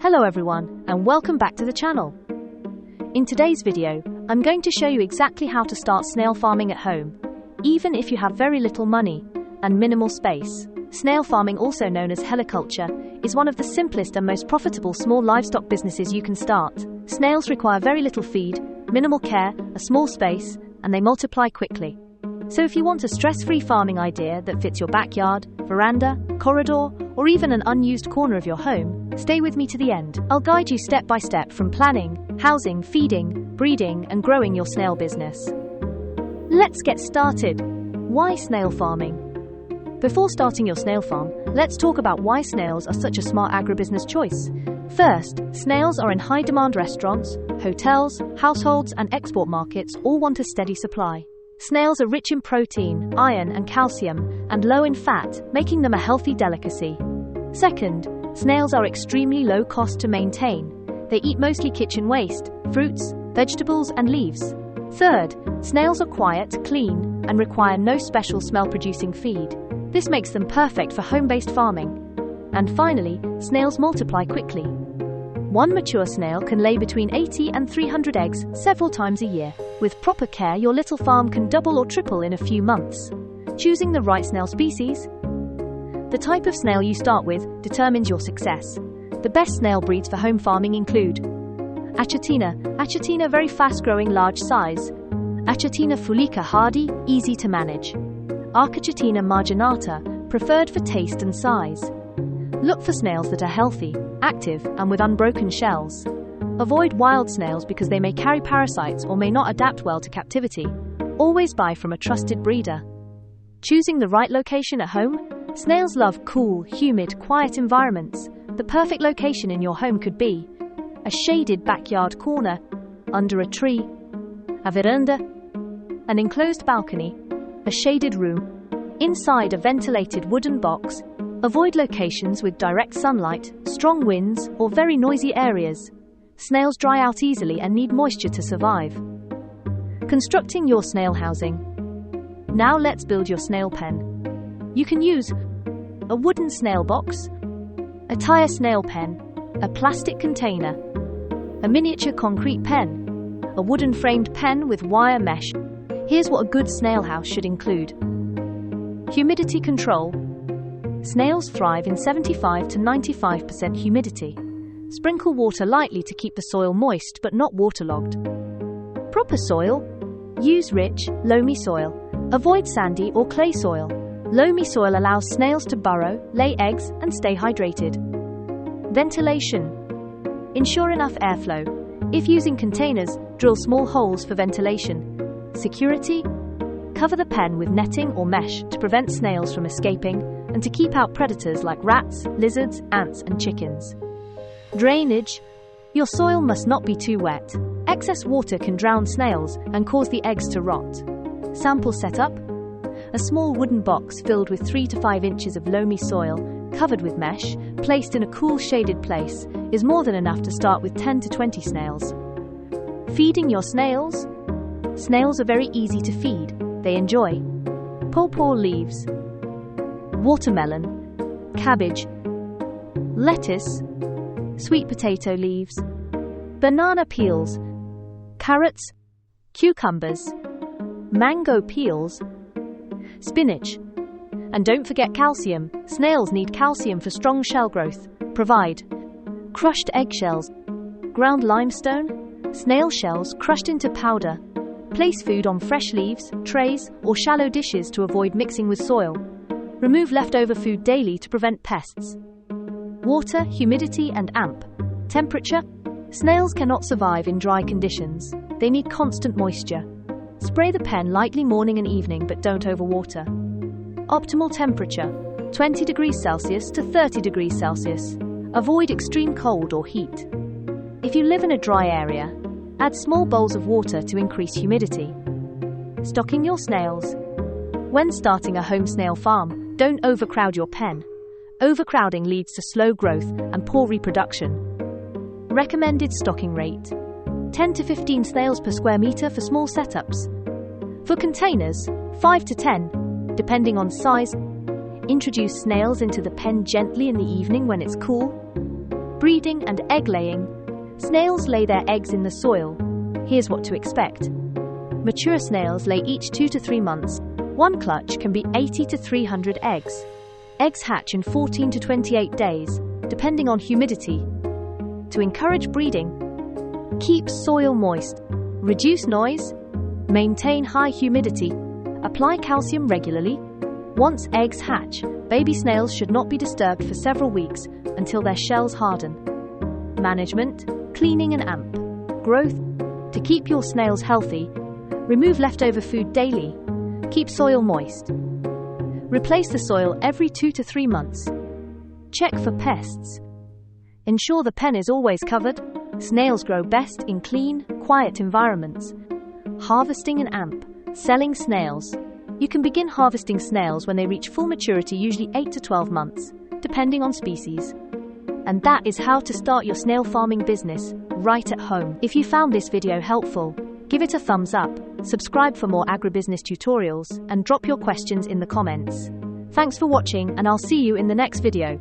Hello everyone, and welcome back to the channel. In today's video, I'm going to show you exactly how to start snail farming at home, even if you have very little money and minimal space. Snail farming, also known as heliculture, is one of the simplest and most profitable small livestock businesses you can start. Snails require very little feed, minimal care, a small space, and they multiply quickly. So if you want a stress-free farming idea that fits your backyard, veranda, corridor, or even an unused corner of your home, stay with me to the end. I'll guide you step by step from planning, housing, feeding, breeding, and growing your snail business. Let's get started. Why snail farming? Before starting your snail farm, let's talk about why snails are such a smart agribusiness choice. First, snails are in high-demand restaurants, hotels, households, and export markets all want a steady supply. Snails are rich in protein, iron, and calcium, and low in fat, making them a healthy delicacy. Second, snails are extremely low cost to maintain. They eat mostly kitchen waste, fruits, vegetables, and leaves. Third, snails are quiet, clean, and require no special smell-producing feed. This makes them perfect for home-based farming. And finally, snails multiply quickly. One mature snail can lay between 80 and 300 eggs several times a year. With proper care, your little farm can double or triple in a few months. Choosing the right snail species. The type of snail you start with determines your success. The best snail breeds for home farming include Achatina, very fast-growing, large size. Achatina fulica, hardy, easy to manage. Archachatina marginata, preferred for taste and size. Look for snails that are healthy, active, and with unbroken shells. Avoid wild snails because they may carry parasites or may not adapt well to captivity. Always buy from a trusted breeder. Choosing the right location at home? Snails love cool, humid, quiet environments. The perfect location in your home could be a shaded backyard corner, under a tree, a veranda, an enclosed balcony, a shaded room, inside a ventilated wooden box. Avoid locations with direct sunlight, strong winds, or very noisy areas. Snails dry out easily and need moisture to survive. Constructing your snail housing. Now let's build your snail pen. You can use a wooden snail box, a tire snail pen, a plastic container, a miniature concrete pen, a wooden framed pen with wire mesh. Here's what a good snail house should include. Humidity control. Snails thrive in 75 to 95% humidity. Sprinkle water lightly to keep the soil moist but not waterlogged. Proper soil. Use rich, loamy soil. Avoid sandy or clay soil. Loamy soil allows snails to burrow, lay eggs, and stay hydrated. Ventilation. Ensure enough airflow. If using containers, drill small holes for ventilation. Security. Cover the pen with netting or mesh to prevent snails from escaping and to keep out predators like rats, lizards, ants, and chickens. Drainage. Your soil must not be too wet. Excess water can drown snails and cause the eggs to rot. Sample setup. A small wooden box filled with 3 to 5 inches of loamy soil, covered with mesh, placed in a cool shaded place, is more than enough to start with 10 to 20 snails. Feeding your snails. Snails are very easy to feed. They enjoy pawpaw leaves, watermelon, cabbage, lettuce, sweet potato leaves, banana peels, carrots, cucumbers, mango peels, spinach. And don't forget calcium. Snails need calcium for strong shell growth. Provide crushed eggshells, ground limestone, snail shells crushed into powder. Place food on fresh leaves, trays, or shallow dishes to avoid mixing with soil. Remove leftover food daily to prevent pests. Water, humidity, and amp. Temperature. Snails cannot survive in dry conditions. They need constant moisture. Spray the pen lightly morning and evening, but don't overwater. Optimal temperature. 20 degrees Celsius to 30 degrees Celsius. Avoid extreme cold or heat. If you live in a dry area, add small bowls of water to increase humidity. Stocking your snails. When starting a home snail farm, don't overcrowd your pen. Overcrowding leads to slow growth and poor reproduction. Recommended stocking rate. 10 to 15 snails per square meter for small setups. For containers, 5 to 10, depending on size. Introduce snails into the pen gently in the evening when it's cool. Breeding and egg laying. Snails lay their eggs in the soil. Here's what to expect. Mature snails lay each 2 to 3 months. One clutch can be 80 to 300 eggs. Eggs hatch in 14 to 28 days, depending on humidity. To encourage breeding, keep soil moist, reduce noise, maintain high humidity, apply calcium regularly. Once eggs hatch, baby snails should not be disturbed for several weeks until their shells harden. Management, cleaning and AMP. Growth. To keep your snails healthy, remove leftover food daily. Keep soil moist. Replace the soil every 2 to 3 months. Check for pests. Ensure the pen is always covered. Snails grow best in clean, quiet environments. Harvesting and AMP. Selling snails. You can begin harvesting snails when they reach full maturity, usually 8 to 12 months, depending on species. And that is how to start your snail farming business right at home. If you found this video helpful, give it a thumbs up, subscribe for more agribusiness tutorials, and drop your questions in the comments. Thanks for watching, and I'll see you in the next video.